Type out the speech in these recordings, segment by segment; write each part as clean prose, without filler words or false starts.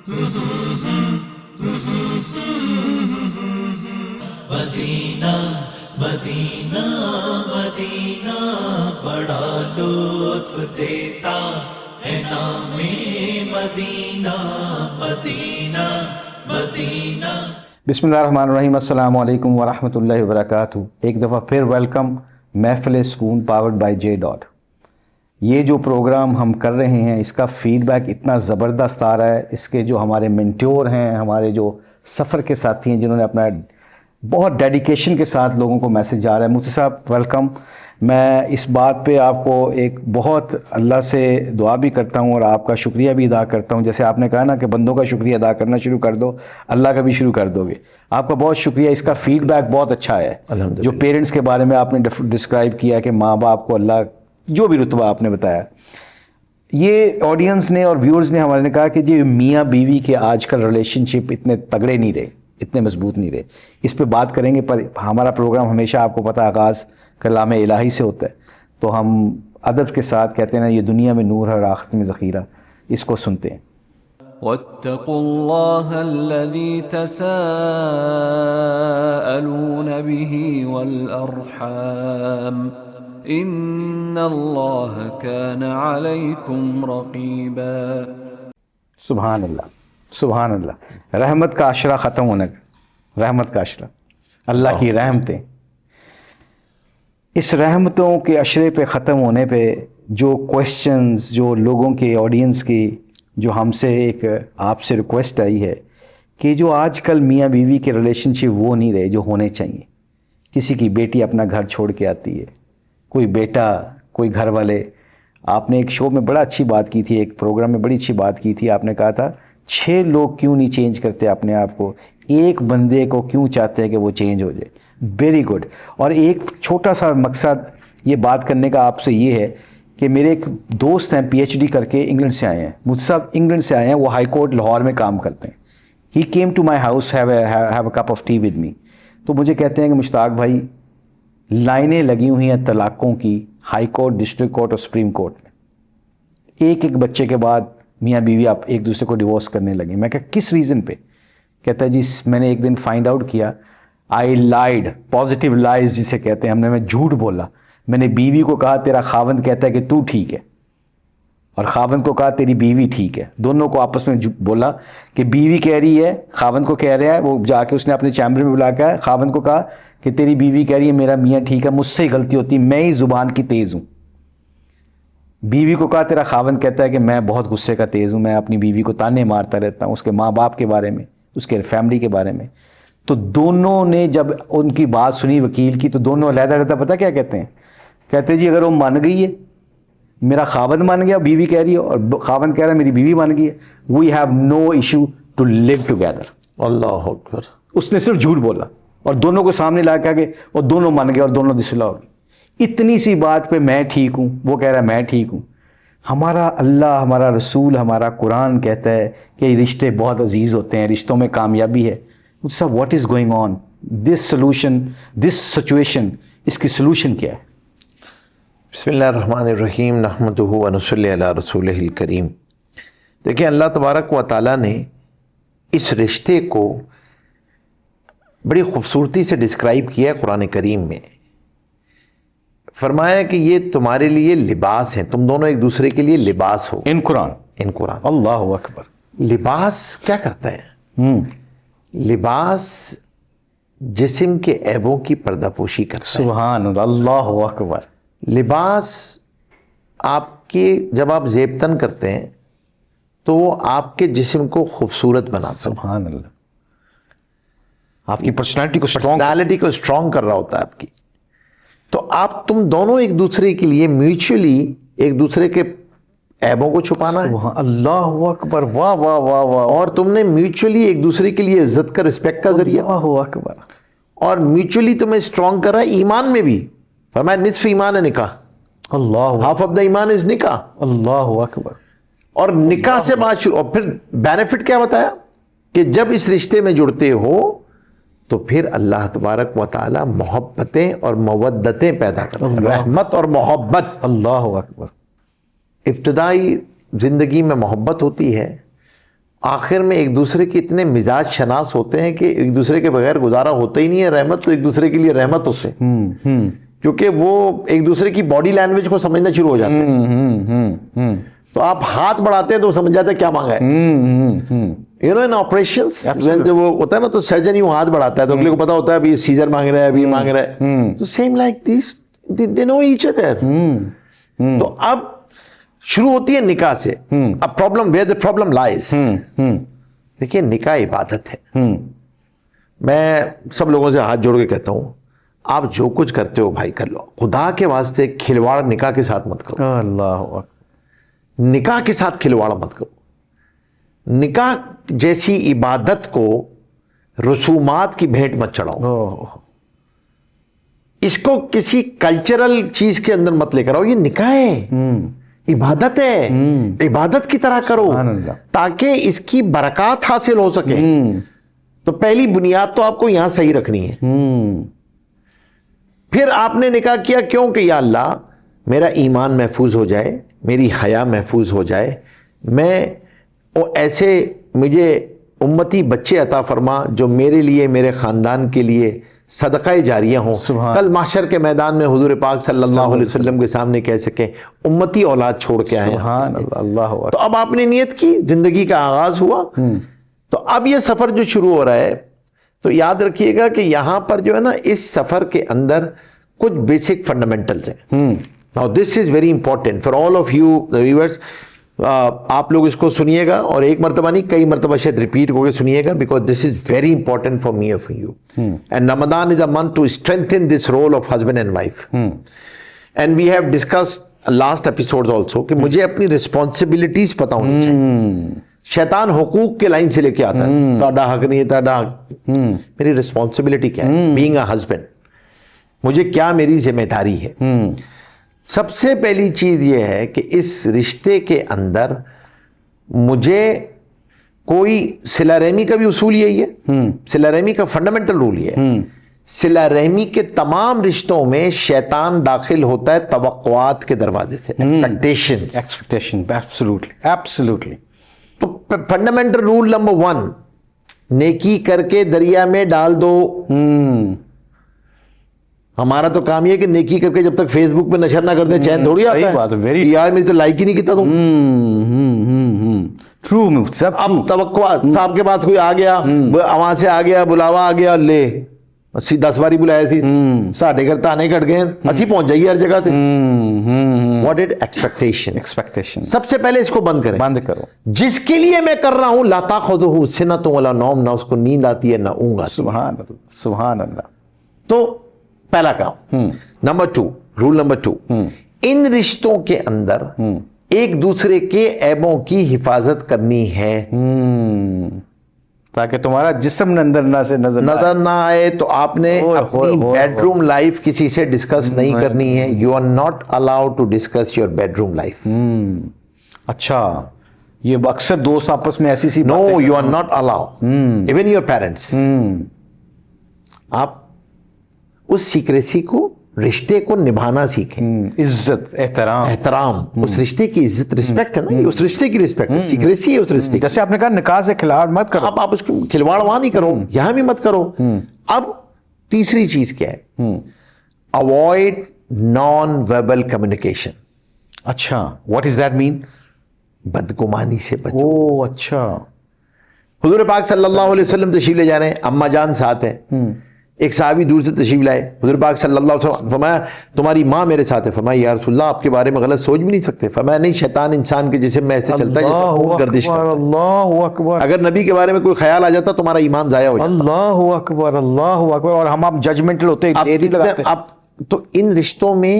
مدینہ مدینہ مدینہ بڑا لطف دیتا ہے نام مدینہ مدینہ مدینہ۔ بسم اللہ الرحمن الرحیم۔ السلام علیکم ورحمۃ اللہ وبرکاتہ۔ ایک دفعہ پھر ویلکم محفل سکون پاورڈ بائی جے ڈاٹ۔ یہ جو پروگرام ہم کر رہے ہیں اس کا فیڈ بیک اتنا زبردست آ رہا ہے۔ اس کے جو ہمارے مینٹور ہیں، ہمارے جو سفر کے ساتھی ہیں، جنہوں نے اپنا بہت ڈیڈیکیشن کے ساتھ لوگوں کو میسج آ رہا ہے۔ مفتی صاحب ویلکم۔ میں اس بات پہ آپ کو ایک بہت اللہ سے دعا بھی کرتا ہوں اور آپ کا شکریہ بھی ادا کرتا ہوں۔ جیسے آپ نے کہا نا کہ بندوں کا شکریہ ادا کرنا شروع کر دو، اللہ کا بھی شروع کر دو گے۔ آپ کا بہت شکریہ۔ اس کا فیڈ بیک بہت اچھا ہے۔ جو پیرنٹس کے بارے میں آپ نے ڈسکرائب کیا کہ ماں باپ کو اللہ جو بھی رتبہ آپ نے بتایا، یہ آڈینس نے اور ویورز نے ہمارے نے کہا کہ جی میاں بیوی کے آج کل ریلیشن شپ اتنے تگڑے نہیں رہے، اتنے مضبوط نہیں رہے۔ اس پہ بات کریں گے، پر ہمارا پروگرام ہمیشہ آپ کو پتہ آغاز کلام الہی سے ہوتا ہے، تو ہم ادب کے ساتھ کہتے ہیں نا، یہ دنیا میں نور ہے اور آخرت میں ذخیرہ۔ اس کو سنتے ہیں۔ واتقوا الله الذي تساءلون به والأرحام ان الله كان عليكم رقيبا۔ سبحان اللہ، سبحان اللہ۔ رحمت کا عشرہ ختم ہونے کا، رحمت کا عشرہ، اللہ کی رحمتیں۔ اس رحمتوں کے عشرے پہ ختم ہونے پہ جو کویسچنز، جو لوگوں کے آڈینس کی جو ہم سے ایک آپ سے ریکویسٹ آئی ہے کہ جو آج کل میاں بیوی کے ریلیشن شپ وہ نہیں رہے جو ہونے چاہیے۔ کسی کی بیٹی اپنا گھر چھوڑ کے آتی ہے، کوئی بیٹا، کوئی گھر والے۔ آپ نے ایک شو میں بڑا اچھی بات کی تھی، ایک پروگرام میں بڑی اچھی بات کی تھی۔ آپ نے کہا تھا 6 لوگ کیوں نہیں چینج کرتے اپنے آپ کو، ایک بندے کو کیوں چاہتے ہیں کہ وہ چینج ہو جائے۔ Very good. اور ایک چھوٹا سا مقصد یہ بات کرنے کا آپ سے یہ ہے کہ میرے ایک دوست ہیں پی ایچ ڈی کر کے انگلینڈ سے آئے ہیں، مجھ صاحب انگلینڈ سے آئے ہیں، وہ ہائی کورٹ لاہور میں کام کرتے ہیں۔ He came to my house have a cup of tea with me. تو مجھے کہتے ہیں کہ مشتاق بھائی لائنیں لگی ہوئی ہیں طلاقوں کی ہائی کورٹ، ڈسٹرکٹ کورٹ اور سپریم کورٹ میں۔ ایک ایک بچے کے بعد میاں بیوی آپ ایک دوسرے کو ڈیورس کرنے لگے۔ میں کہا کس ریزن پہ؟ کہتا ہے جی میں نے ایک دن فائنڈ آؤٹ کیا، آئی لائڈ، پازیٹیو لائز جسے کہتے ہیں، میں جھوٹ بولا۔ میں نے بیوی کو کہا تیرا خاوند کہتا ہے کہ تو ٹھیک ہے، اور خاوند کو کہا تیری بیوی ٹھیک ہے۔ دونوں کو آپس میں بولا کہ بیوی کہہ رہی ہے، خاوند کو کہہ رہا ہے، وہ جا کے اس نے اپنے چیمبر میں بلا کے خاوند کو کہا کہ تیری بیوی کہہ رہی ہے میرا میاں ٹھیک ہے، مجھ سے ہی غلطی ہوتی، میں ہی زبان کی تیز ہوں۔ بیوی کو کہا تیرا خاوند کہتا ہے کہ میں بہت غصے کا تیز ہوں، میں اپنی بیوی کو تانے مارتا رہتا ہوں، اس کے ماں باپ کے بارے میں، اس کے فیملی کے بارے میں۔ تو دونوں نے جب ان کی بات سنی وکیل کی، تو دونوں علیحدہ علیحدہ پتہ کیا کہتے ہیں؟ کہتے جی اگر وہ مان گئی ہے، میرا خاوند مان گیا، بیوی کہہ رہی ہے، اور خاوند کہہ رہا ہے میری بیوی مان گئی ہے، we have no issue to live together. اللہ اکبر۔ اس نے صرف جھوٹ بولا اور دونوں کو سامنے لا کے آگے، اور دونوں مان گئے اور دونوں دی صلح ہوگی۔ اتنی سی بات پہ میں ٹھیک ہوں، وہ کہہ رہا ہے میں ٹھیک ہوں۔ ہمارا اللہ، ہمارا رسول، ہمارا قرآن کہتا ہے کہ یہ رشتے بہت عزیز ہوتے ہیں، رشتوں میں کامیابی ہے۔ What is going on? This solution, this situation, اس کی سلوشن کیا ہے؟ بسم اللہ الرحمن الرحیم، نحمدہ ونصلی علی رسولہ الکریم۔ دیکھیں اللہ تبارک و تعالیٰ نے اس رشتے کو بڑی خوبصورتی سے ڈسکرائب کیا ہے قرآن کریم میں۔ فرمایا کہ یہ تمہارے لیے لباس ہیں، تم دونوں ایک دوسرے کے لیے لباس ہو۔ ان قرآن، ان قرآن اللہ اکبر۔ لباس کیا کرتا ہے؟ لباس جسم کے عیبوں کی پردہ پوشی کرتا ہے۔ سبحان اللہ، اللہ اکبر۔ لباس آپ کے جب آپ زیبتن کرتے ہیں تو وہ آپ کے جسم کو خوبصورت بناتا ہے، سبحان اللہ، آپ کی پرسنالٹی کو اسٹرانگ کر رہا ہوتا ہے آپ کی۔ تو آپ تم دونوں ایک دوسرے کے لیے میوچولی ایک دوسرے کے عیبوں کو چھپانا ہے، اللہ اکبر، واہ واہ واہ واہ، اور تم نے میوچولی ایک دوسرے کے لیے عزت کا، رسپیکٹ کا ذریعہ، اللہ اکبر، اور میوچولی تمہیں اسٹرانگ کر رہا ہے ایمان میں بھی۔ فرمایا نصف ایمان ہے نکاح، اللہ، ہاف آف دا ایمان از نکاح۔ اللہ اکبر۔ اور نکاح سے بات شروع، اور پھر بینیفٹ کیا بتایا کہ جب اس رشتے میں جڑتے ہو تو پھر اللہ تبارک و تعالی محبتیں اور مودتیں پیدا کرتے ہیں، رحمت اور محبت۔ اللہ اکبر۔ ابتدائی زندگی میں محبت ہوتی ہے آخر میں ایک دوسرے کے اتنے مزاج شناس ہوتے ہیں کہ ایک دوسرے کے بغیر گزارا ہوتا ہی نہیں ہے. رحمت تو ایک دوسرے کے لیے رحمت ہوتے ہیں, کیونکہ وہ ایک دوسرے کی باڈی لینگویج کو سمجھنا شروع ہو جاتے ہیں. تو آپ ہاتھ بڑھاتے ہیں تو سمجھ جاتے ہیں کیا مانگا ہے. یو نو ان آپریشنس جب وہ ہوتا ہے نا تو سرجن یوں ہاتھ بڑھاتا ہے تو اگلے کو پتا ہوتا ہے ابھی سیزر مانگ رہا ہے, ابھی مانگ رہا ہے. تو same like this they know each other. تو اب شروع ہوتی ہے نکاح سے. اب problem where the problem lies. دیکھیے نکاح عبادت ہے. میں سب لوگوں سے ہاتھ جوڑ کے کہتا ہوں آپ جو کچھ کرتے ہو بھائی کر لو, خدا کے واسطے کھلواڑ نکاح کے ساتھ مت کرو. اللہ اکبر. نکاح کے ساتھ کھلواڑ مت کرو. نکاح جیسی عبادت کو رسومات کی بھیٹ مت چڑھاؤ. اس کو کسی کلچرل چیز کے اندر مت لے کر آؤ. یہ نکاح ہے, عبادت ہے, عبادت کی طرح کرو تاکہ اس کی برکات حاصل ہو سکے. تو پہلی بنیاد تو آپ کو یہاں صحیح رکھنی ہے. پھر آپ نے نکاح کیا کیوں کہ یا اللہ میرا ایمان محفوظ ہو جائے, میری حیا محفوظ ہو جائے, میں ایسے مجھے امتی بچے عطا فرما جو میرے لیے میرے خاندان کے لیے صدقہ جاریہ ہوں. کل محشر کے میدان میں حضور پاک صلی اللہ علیہ وسلم کے سامنے کہہ سکیں امتی اولاد چھوڑ کے آئے. تو اب آپ نے نیت کی, زندگی کا آغاز ہوا. تو اب یہ سفر جو شروع ہو رہا ہے تو یاد رکھیے گا کہ یہاں پر جو ہے نا اس سفر کے اندر کچھ بیسک فنڈامنٹلز ہیں. Now this is very important for all of you the viewers. آپ لوگ اس کو سنیے گا اور ایک مرتبہ نہیں کئی مرتبہ شاید ریپیٹ ہو کے سنیے گا because this is very important for me and for you. And Ramadan is a month to strengthen this role of husband and wife. And we have discussed last episodes also کہ مجھے اپنی responsibilities پتہ ہونی چاہیے. شیطان حقوق کے line سے لے کے آتا ہے, تہاڈا حق نہیں ہے, تہاڈا حق. میری responsibility کیا ہے being a husband, مجھے کیا میری ذمہ داری ہے. سب سے پہلی چیز یہ ہے کہ اس رشتے کے اندر مجھے کوئی صلہ رحمی کا بھی اصول یہی ہے. صلہ رحمی کا فنڈامنٹل رول یہ ہے. صلہ رحمی کے تمام رشتوں میں شیطان داخل ہوتا ہے توقعات کے دروازے سے, ایکسپیکٹیشن. ایبسلیوٹلی. تو فنڈامنٹل رول نمبر 1, نیکی کر کے دریا میں ڈال دو. ہمارا تو کام یہ ہے کہ نیکی کر کے جب تک فیس بک پہ نشر نہ کر دیں چین تھوڑی آتا ہے. یار میری تو لائک ہی نہیں کیتا تم. اب توقعات, صاحب کے پاس کوئی آ گیا, وہاں سے آ گیا, بلاوا آ گیا, لے 10 باری بلایا تھی, ساڑھے گھر تانے کٹ گئے, اسی پہنچ جائیے ہر جگہ تھے. What is expectation. سب سے پہلے اس کو بند کریں, بند کرو. جس کے لیے میں کر رہا ہوں لا تاخذہ سنۃ ولا نوم, نہ اس کو نیند آتی ہے نہ اونگ آتی ہے. سبحان اللہ, سبحان اللہ. تو پہلا کام. نمبر 2, رول نمبر 2, ان رشتوں کے اندر ایک دوسرے کے عیبوں کی حفاظت کرنی ہے تاکہ تمہارا جسم اندر نظر نہ آئے. تو آپ نے اپنی بیڈ روم لائف کسی سے ڈسکس نہیں کرنی ہے. You are not allowed to discuss your bedroom life. اچھا, یہ اکثر دوست آپس میں ایسی سی no, you are not allowed. Even your parents. آپ اس سیکریسی کو, رشتے کو نبھانا سیکھیں. عزت, احترام, اس رشتے کی عزت, رسپیکٹ ہے نا, اس رشتے کی رسپیکٹ ہے. سیکریسی ہے اس رشتے. جیسے آپ نے کہا نکاح سے کھلواڑ مت کرو. اب آپ اس کی کھلواڑ وہاں نہیں کرو, یہاں بھی مت کرو. اب تیسری چیز کیا ہے, اوائڈ نان وربل کمیونیکیشن. اچھا, واٹ از دیٹ مین؟ بدگمانی سے بچو. او اچھا. حضور پاک صلی اللہ علیہ وسلم تشریف لے جا رہے ہیں, اما جان ساتھ ہیں. ایک صحابی دور سے تشریف لائے, حضور پاک صلی اللہ علیہ وسلم فرمایا تمہاری ماں میرے ساتھ ہے. فرمایا یا رسول اللہ آپ کے بارے میں غلط سوچ بھی نہیں سکتے. فرمایا نہیں, شیطان انسان کے جسم میں ایسے چلتا ہے جیسے گردش کرتا ہے. اللہ اکبر. اگر نبی کے بارے میں کوئی خیال آ جاتا تمہارا ایمان ضائع ہو جاتا. اللہ اکبر, اللہ اکبر. اور ہم ججمنٹل ہوتے ہیں, دیری لگاتے ہیں. اب تو ان رشتوں میں,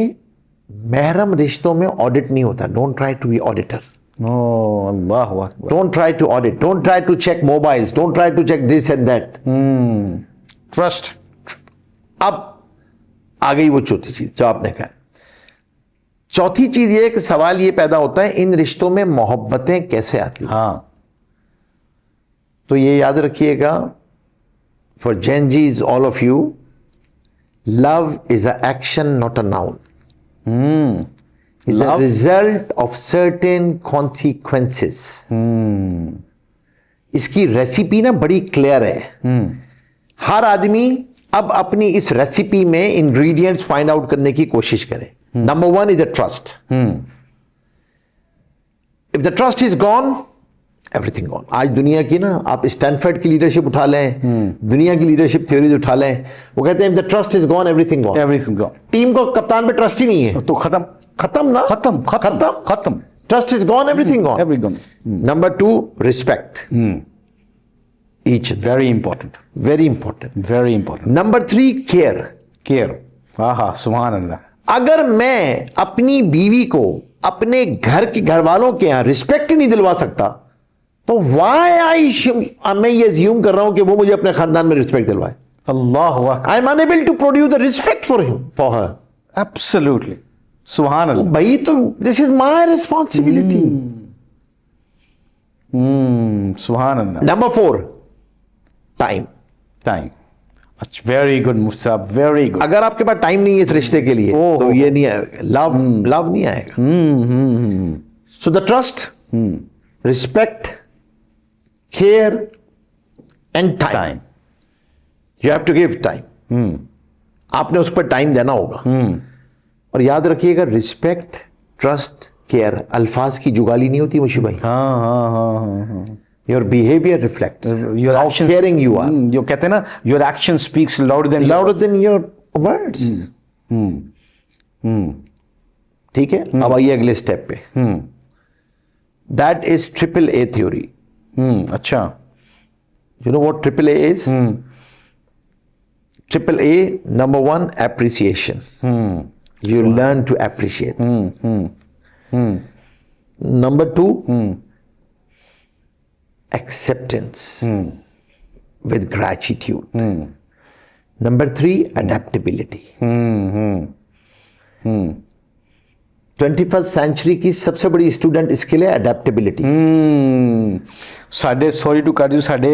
محرم رشتوں میں آڈٹ نہیں ہوتا. Don't try to be auditor. اللہ اکبر. Don't try to audit, don't try to check mobiles, don't try to check this and that. Trust. اب آ گئی وہ چوتھی چیز جو آپ نے کہا. چوتھی چیز یہ ہے کہ سوال یہ پیدا ہوتا ہے ان رشتوں میں محبتیں کیسے آتی ہیں. ہاں, تو یہ یاد رکھیے گا for changes all of you, love is a action not a noun. is a result of certain consequences. اس کی ریسیپی نا بڑی کلیئر ہے. ہر آدمی اب اپنی اس ریسیپی میں انگریڈینٹس فائنڈ آؤٹ کرنے کی کوشش کرے. Number 1 is a trust. If the trust is gone, everything gone. آج دنیا کی نا آپ اسٹینفرڈ کی لیڈرشپ اٹھا لیں, دنیا کی لیڈرشپ تھیوریز اٹھا لیں, وہ کہتے ہیں if the trust is gone, everything gone. Everything gone. Team کو کپتان پہ ٹرسٹ ہی نہیں ہے تو ختم نا, ختم. Trust is gone, every gone. Everything. Number 2, respect. ایچ Very important. Very important. Very important. Number 3, care. Care. آہا سبحان اللہ. اگر میں اپنی بیوی کو اپنے گھر کے گھر والوں کے یہاں رسپیکٹ ہی نہیں دلوا سکتا تو میں یہ زیوم کر رہا ہوں کہ وہ مجھے اپنے خاندان میں رسپیکٹ دلوائے. اللہ اکبر. I am unable to produce the respect for him, for her. Absolutely. سبحان اللہ. بھائی تو this is my responsibility. سبحان اللہ. Number 4, time. Time. Very good مفتی صاحب, ویری گڈ. اگر آپ کے پاس ٹائم نہیں ہے اس رشتے کے لیے تو یہ نہیں آئے گا, لو نہیں آئے گا. So the trust, respect, care and time. You have to give time. آپ نے اس پر ٹائم دینا ہوگا. اور یاد رکھیے گا, ریسپیکٹ, ٹرسٹ, کیئر الفاظ کی جگالی نہیں ہوتی مشی بھائی. ہاں. Your behavior reflects Your how action, caring you are. جو کہتے ہیں نا, your action speaks louder than your words. ٹھیک ہے, اب آئیے اگلے اسٹیپ پہ. That is AAA theory. اچھا. You know what AAA is? AAA, number 1, appreciation. You learn to appreciate. Number 2, acceptance with gratitude. Number 3, adaptability. 21st century کی سب سے بڑی اسٹوڈنٹ اسکل ہے adaptability. ਸਾਡੇ ਸੌਰੀ ਟੂ ਕੱਟ ਯੂ, ਸਾਡੇ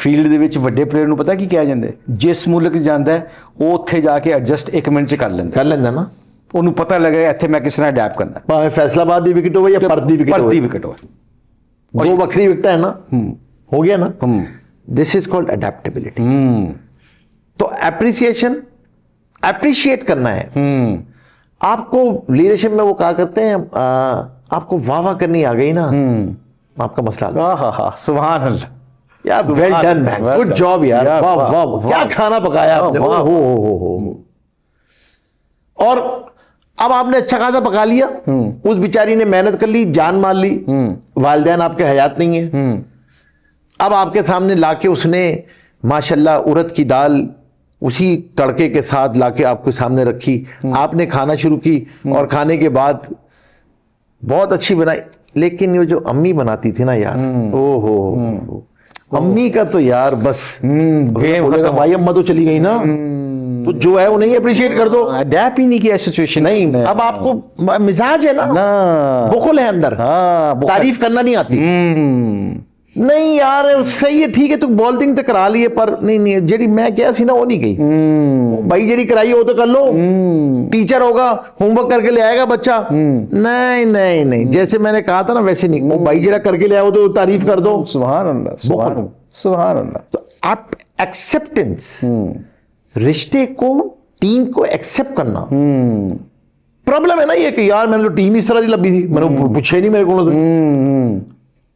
field ਦੇ ਵਿੱਚ ਵੱਡੇ ਪਲੇਅਰ ਨੂੰ ਪਤਾ ਕੀ ਕਿਹਾ ਜਾਂਦਾ, ਜਿਸ ਮੁਲਕ 'ਚ ਜਾਂਦਾ ਹੈ ਉਹ ਉੱਥੇ ਜਾ ਕੇ ਐਡਜਸਟ 1 ਮਿੰਟ 'ਚ ਕਰ ਲੈਂਦਾ ਨਾ. ਉਹਨੂੰ ਪਤਾ ਲੱਗੇ ਇੱਥੇ ਮੈਂ ਕਿਸ ਤਰ੍ਹਾਂ ਅਡੈਪਟ ਕਰਨਾ. ਭਾਵੇਂ ਫੈਸਲਾਬਾਦ ਦੀ ਵਿਕਟ ਹੋਵੇ ਜਾਂ ਪਰਤ ਦੀ ਵਿਕਟ ਹੋਵੇ. دو بکری وکٹا ہے نا, ہو گیا نا. دس از کالڈ اڈیپٹیبلٹی. تو اپریسیشن, اپریشیٹ کرنا ہے. آپ کو لیڈرشپ میں وہ کہا کرتے ہیں, آپ کو واہ واہ کرنی آ گئی نا, آپ کا مسئلہ. سبحان اللہ. یار ویل ڈن مین, گڈ جاب یار, واہ واہ کیا کھانا پکایا آپ نے. اور اب آپ نے اچھا خاصا پکا لیا, اس بیچاری نے محنت کر لی, جان مار لی, والدین آپ کے حیات نہیں ہیں. اب آپ کے سامنے لا کے اس نے ماشاءاللہ ارد کی دال اسی تڑکے کے ساتھ لا کے آپ کے سامنے رکھی, آپ نے کھانا شروع کی, اور کھانے کے بعد بہت اچھی بنائی. لیکن یہ جو امی بناتی تھی نا یار, او ہو, امی کا تو یار بس بھائی اما تو چلی گئی نا, تو جو ہے وہ نہیں اپریشیٹ کر دو. اڈیپٹ ہی نہیں کیا سچویشن. نہیں, اب آپ کو مزاج ہے نا, بخل ہے اندر, تعریف کرنا نہیں آتی. نہیں یار صحیح ہے, ٹھیک ہے, تو بالنگ تو کرا لیے, پر نہیں جیڑی میں کیا سی نا وہ نہیں گئی. بھائی جیڑی کرائی وہ تو کر لو. ٹیچر ہوگا, ہوم ورک کر کے لے آئے گا بچہ, نہیں, جیسے میں نے کہا تھا نا ویسے نہیں. وہ بھائی جیڑا کر کے لے آؤ تو تعریف کر دو. سبحان اللہ, سبحان اللہ. تو آپ ایکسیپٹنس, رشتے کو, ٹیم کو ایکسیپٹ کرنا. پرابلم ہے نا یہ کہ یار میں نے تو ٹیم اس طرح دی لبی تھی, میں نے پوچھے نہیں میرے کو,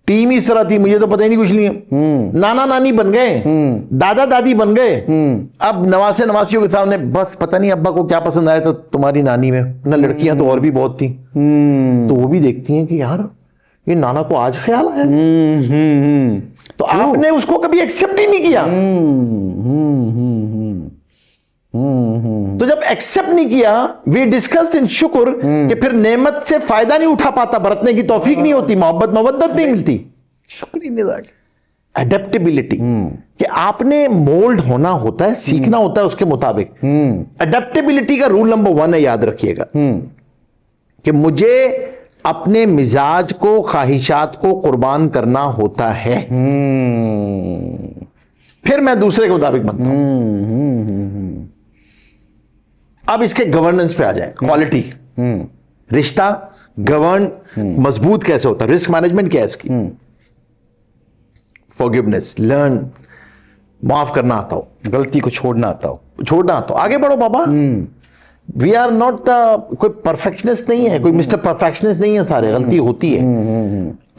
ٹیم اس طرح تھی, مجھے تو پتہ ہی نہیں کچھ نہیں ہے. نانا نانی بن گئے, دادا دادی بن گئے, اب نواسے نواسیوں کے سامنے بس پتہ نہیں ابا کو کیا پسند آیا تھا تمہاری نانی میں, نہ لڑکیاں تو اور بھی بہت تھیں, تو وہ بھی دیکھتی ہیں کہ یار یہ نانا کو آج خیال آیا, تو آپ نے اس کو کبھی ایکسیپٹ ہی نہیں کیا. تو جب ایکسیپٹ نہیں کیا, وی ڈسکسڈ ان شکر, کہ پھر نعمت سے فائدہ نہیں اٹھا پاتا, برتنے کی توفیق نہیں ہوتی, محبت مودت نہیں ملتی. شکر ہی نہیں. اڈیپٹیبلٹی, کہ آپ نے مولڈ ہونا ہوتا ہے, سیکھنا ہوتا ہے اس کے مطابق. اڈیپٹیبلٹی کا رول نمبر 1 ہے, یاد رکھیے گا, کہ مجھے اپنے مزاج کو, خواہشات کو قربان کرنا ہوتا ہے, پھر میں دوسرے کے مطابق بنتا ہوں. اب اس کے گورننس پہ آ جائیں. کوالٹی, رشتہ گورن مضبوط کیسے ہوتا ہے, رسک مینجمنٹ کیا ہے اس کی. forgiveness, learn, معاف کرنا آتا ہو, غلطی کو چھوڑنا آتا ہو, چھوڑنا آتا ہو, آگے بڑھو بابا. وی آر ناٹ کوئی پرفیکشنسٹ نہیں ہے, کوئی مسٹر پرفیکشنسٹ نہیں ہے, سارے غلطی ہوتی ہے.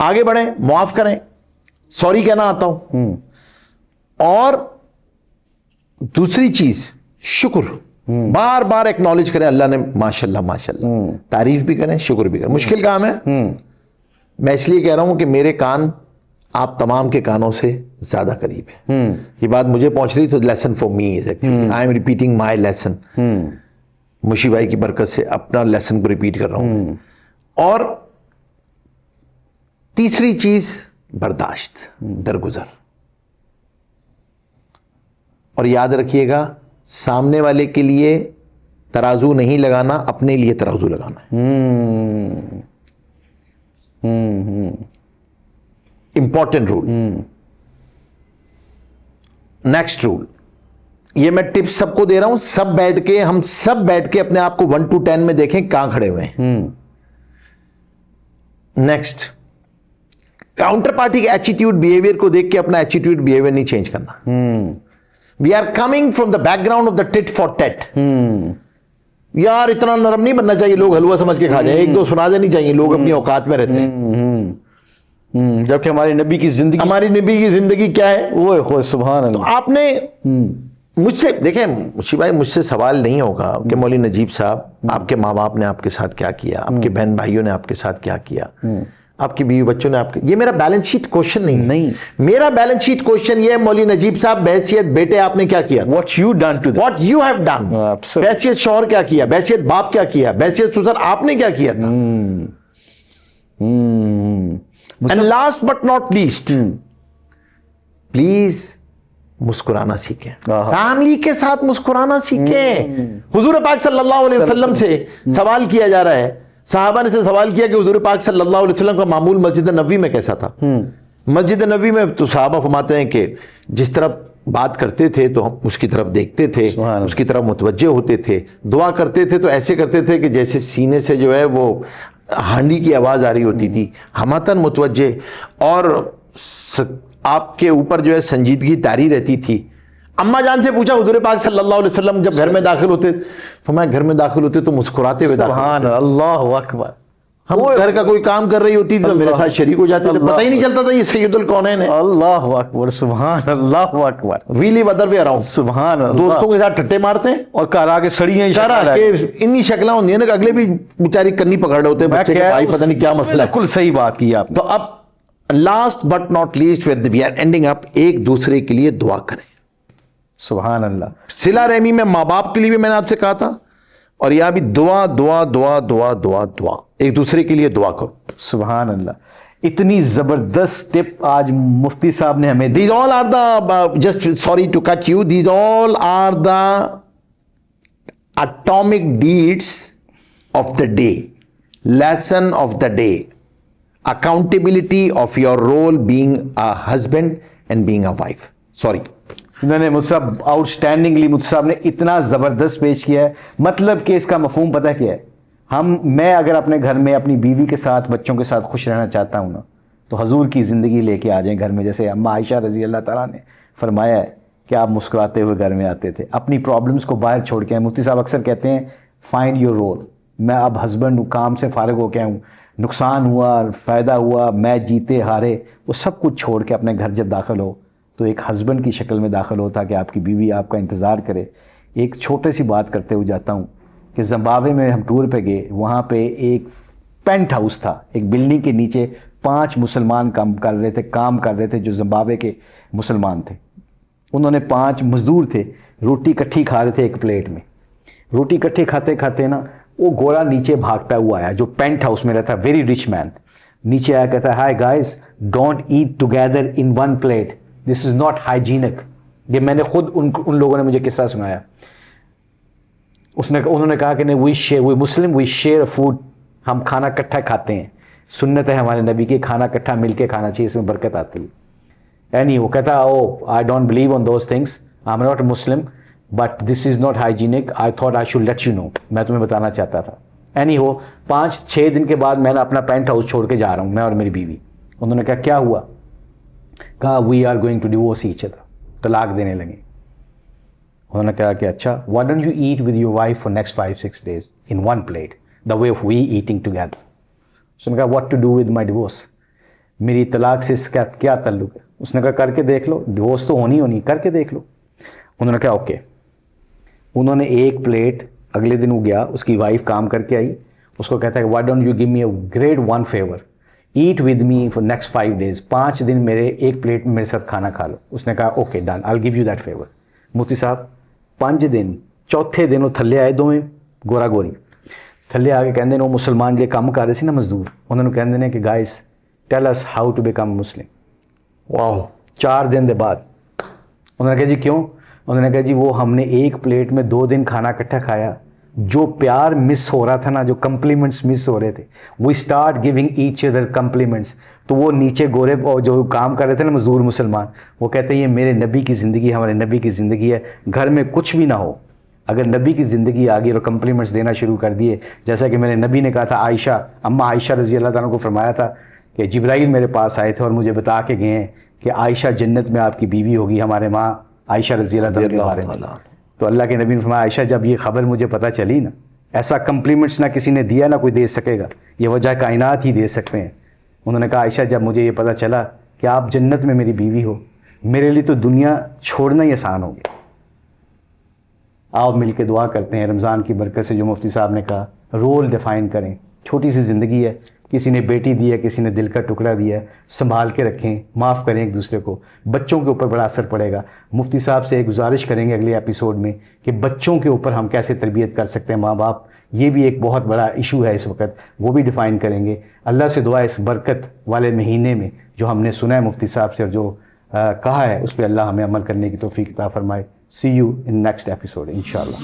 آگے بڑھیں, معاف کریں, سوری کہنا آتا ہو. اور دوسری چیز شکر, بار بار ایکنالج کریں اللہ نے ماشاء اللہ ماشاء اللہ, تعریف بھی کریں شکر بھی کریں. مشکل کام ہے, میں اس لیے کہہ رہا ہوں کہ میرے کان آپ تمام کے کانوں سے زیادہ قریب ہے. یہ بات مجھے پہنچ رہی تو lesson for me is actually, I am repeating my lesson. مشی بھائی کی برکت سے اپنا لیسن کو ریپیٹ کر رہا ہوں. اور تیسری چیز برداشت, درگزر. اور یاد رکھیے گا, سامنے والے کے لیے ترازو نہیں لگانا, اپنے لیے ترازو لگانا ہے. Important role. نیکسٹ رول, یہ میں ٹپس سب کو دے رہا ہوں, ہم سب بیٹھ کے اپنے آپ کو 1 to 10 میں دیکھیں کہاں کھڑے ہوئے ہیں. نیکسٹ, کاؤنٹر پارٹی کے ایٹیٹیوڈ بیہیویئر کو دیکھ کے اپنا ایٹیٹیوڈ بیہیویئر نہیں چینج کرنا. We are coming from the background of the tit for tat. یار اتنا نرم نہیں بننا چاہیے, لوگ حلوہ سمجھ کے کھا جائیں, ایک دو سنا دینی چاہیے, لوگ اپنی اوقات میں رہتے ہیں. جبکہ ہماری نبی کی زندگی کیا ہے, وہ سبحان اللہ. تو آپ نے مجھ سے دیکھیں مشی بھائی, مجھ سے سوال نہیں ہوگا کہ مولوی نجیب صاحب آپ کے ماں باپ نے آپ کے ساتھ کیا کیا, آپ کے بہن بھائیوں نے آپ کے ساتھ کیا کیا, آپ کی بیوی بچوں نے آپ کے, یہ میرا بیلنس شیٹ کوشچن نہیں. میرا بیلنس شیٹ کوشچن یہ ہے مولوی نجیب صاحب بحیثیت بیٹے آپ نے کیا کیا, what you done to them, what you have done, بحیثیت شوہر کیا کیا, بحیثیت باپ کیا کیا, بحیثیت سسر آپ نے کیا کیا تھا. And last but not least, please مسکرانا سیکھیں, فیملی کے ساتھ مسکرانا سیکھیں. حضور پاک صلی اللہ علیہ وسلم سے سوال کیا جا رہا ہے, صحابہ نے سے سوال کیا کہ حضور پاک صلی اللہ علیہ وسلم کا معمول مسجد نبوی میں کیسا تھا. مسجد نبوی میں تو صحابہ فرماتے ہیں کہ جس طرح بات کرتے تھے تو ہم اس کی طرف دیکھتے تھے, اس کی طرف متوجہ ہوتے تھے, دعا کرتے تھے تو ایسے کرتے تھے کہ جیسے سینے سے جو ہے وہ ہانڈی کی آواز آ رہی ہوتی تھی, ہماتن متوجہ. اور آپ کے اوپر جو ہے سنجیدگی طاری رہتی تھی. اماں جان سے پوچھا حضور پاک صلی اللہ علیہ وسلم جب گھر میں داخل ہوتے, فرمایا گھر میں داخل ہوتے تو مسکراتے ہوئے داخل ہوتے. سبحان اللہ اکبر. ہم گھر کا کوئی کام کر رہی ہوتی تھی تو میرے ساتھ شریک ہو جاتے تھے, پتہ ہی نہیں چلتا تھا یہ سید الکونین ہے. اللہ اکبر, سبحان اللہ اکبر. وی لیو ادر وے اراؤنڈ, سبحان اللہ. دوستوں کے ساتھ ٹٹے مارتے ہیں اور کرا کے سڑیاں اتنی شکلیں ہوتی ہیں نا کہ اگلے بھی بیچاری کنی پکڑ رہے ہوتے ہیں بچے کے, بھائی پتہ نہیں کیا مسئلہ ہے. بالکل صحیح بات کی آپ نے. تو اب last but not least we are ending up, ایک دوسرے کے لیے دعا کریں. سبحان اللہ. صلہ رحمی میں ماں باپ کے لیے بھی میں نے آپ سے کہا تھا, اور یہاں بھی دعا دعا دعا دعا دعا دعا, ایک دوسرے کے لیے دعا کرو. سبحان اللہ. اتنی زبردست ٹپ آج مفتی صاحب نے ہمیں دی. These all are the just sorry to cut you, these all are the atomic deeds of the day, lesson of the day, accountability of your role being a husband and being a wife. Sorry. انہوں نے مجھ سے out اسٹینڈنگلی مجھ صاحب نے اتنا زبردست پیش کیا ہے. مطلب کہ اس کا مفہوم پتہ کیا ہے, میں اگر اپنے گھر میں اپنی بیوی کے ساتھ بچوں کے ساتھ خوش رہنا چاہتا ہوں نا, تو حضور کی زندگی لے کے آ جائیں گھر میں. جیسے اماں عائشہ رضی اللہ تعالیٰ نے فرمایا ہے کہ آپ مسکراتے ہوئے گھر میں آتے تھے, اپنی پرابلمس کو باہر چھوڑ کے. مفتی صاحب اکثر کہتے ہیں فائنڈ یور رول. میں اب ہسبینڈ ہوں, کام سے فارغ ہو کے ہوں, نقصان ہوا فائدہ ہوا, میں جیتے ہارے, وہ سب کچھ چھوڑ کے اپنے گھر جب داخل ہو تو ایک ہسبینڈ کی شکل میں داخل ہو تاکہ آپ کی بیوی آپ کا انتظار کرے. ایک چھوٹے سی بات کرتے ہوئے جاتا ہوں کہ زمبابوے میں ہم ٹور پہ گئے, وہاں پہ ایک پینٹ ہاؤس تھا, ایک بلڈنگ کے نیچے 5 مسلمان کام کر رہے تھے جو زمبابوے کے مسلمان تھے. انہوں نے 5 مزدور تھے, روٹی کٹھی کھا رہے تھے ایک پلیٹ میں. روٹی کٹھی کھاتے کھاتے نا وہ گورا نیچے بھاگتا ہوا آیا جو پینٹ ہاؤس میں رہتا, ویری ریچ مین. نیچے آیا کہتا ہے hi guys don't eat together in one plate, this is not hygienic. یہ میں نے خود ان لوگوں نے مجھے قصہ سنایا. انہوں نے کہا کہ نہیں, وی مسلم وی شیئر فوڈ, ہم کھانا کٹھا کھاتے ہیں, سنت ہے ہمارے نبی کی, کھانا کٹھا مل کے کھانا چاہیے, اس میں برکت آتی ہے. اینی وہ کہتا I don't believe on those things, I am not a Muslim but this is not hygienic, I thought I should let you know, میں تمہیں بتانا چاہتا تھا. اینی ہو 5-6 دن کے بعد میں نے اپنا پینٹ ہاؤس چھوڑ کے جا رہا ہوں, میں اور میری بیوی. انہوں نے کہا کیا ہوا؟ کہا we are going to divorce each other, طلاق دینے لگے. انہوں نے کہا کہ اچھا why don't you eat with your wife for next 5-6 days in one plate the way of we eating together. اس نے کہا what to do with my divorce, میری طلاق سے اس کا کیا تعلق ہے؟ اس نے کہا کر کے دیکھ لو, ڈیورس تو ہونی کر کے دیکھ لو. انہوں نے کہا اوکے. انہوں نے ایک پلیٹ, اگلے دن وہ گیا, اس کی وائف کام کر کے آئی, اس کو کہتا ہے why don't you give me a great one favour, eat with me for next 5 days, 5 دن میرے ایک پلیٹ میں میرے ساتھ کھانا کھا لو. اس نے کہا okay done, I give you that favour. مفتی صاحب 5 دن, چوتھے دن وہ تھلے آئے دوویں گورا گوری, تھلے آ کے کہندے نے وہ مسلمان جے کام کر رہے سی نا مزدور, انہوں نے کہندے نے کہ guys tell us how to become Muslim. Wow. 4 دن دے بعد انہوں نے کہا جی کیوں؟ انہوں نے کہا جی وہ ہم نے ایک پلیٹ میں 2 دن کھانا اکٹھا کھایا, جو پیار مس ہو رہا تھا نا, جو کمپلیمنٹس مس ہو رہے تھے, we start giving each other compliments. تو وہ نیچے گورے جو کام کر رہے تھے نا مزدور مسلمان, وہ کہتے ہیں یہ میرے نبی کی زندگی, ہمارے نبی کی زندگی ہے. گھر میں کچھ بھی نہ ہو, اگر نبی کی زندگی آ گئی اور کمپلیمنٹس دینا شروع کر دیے, جیسا کہ میرے نبی نے کہا تھا عائشہ, اماں عائشہ رضی اللہ تعالیٰ کو فرمایا تھا کہ جبرائیل میرے پاس آئے تھے اور مجھے بتا کے گئے ہیں کہ عائشہ جنت میں آپ کی بیوی ہوگی, ہمارے ماں عائشہ رضی اللہ تعالیٰ کے بارے میں. تو اللہ کے نبی نے فرمایا عائشہ جب یہ خبر مجھے پتہ چلی نا, ایسا کمپلیمنٹس نہ کسی نے دیا نہ کوئی دے سکے گا, یہ وجہ کائنات ہی دے سکتے ہیں. انہوں نے کہا عائشہ جب مجھے یہ پتہ چلا کہ آپ جنت میں میری بیوی ہو, میرے لیے تو دنیا چھوڑنا ہی آسان ہو گیا. آپ مل کے دعا کرتے ہیں رمضان کی برکت سے, جو مفتی صاحب نے کہا رول ڈیفائن کریں. چھوٹی سی زندگی ہے, کسی نے بیٹی دی ہے, کسی نے دل کا ٹکڑا دیا ہے, سنبھال کے رکھیں, معاف کریں ایک دوسرے کو. بچوں کے اوپر بڑا اثر پڑے گا. مفتی صاحب سے ایک گزارش کریں گے اگلے ایپیسوڈ میں کہ بچوں کے اوپر ہم کیسے تربیت کر سکتے ہیں, ماں باپ, یہ بھی ایک بہت بڑا ایشو ہے اس وقت, وہ بھی ڈیفائن کریں گے. اللہ سے دعا اس برکت والے مہینے میں جو ہم نے سنا ہے مفتی صاحب سے اور جو کہا ہے اس پہ اللہ ہمیں عمل کرنے کی توفیق عطا فرمائے. See you in next episode, inshallah.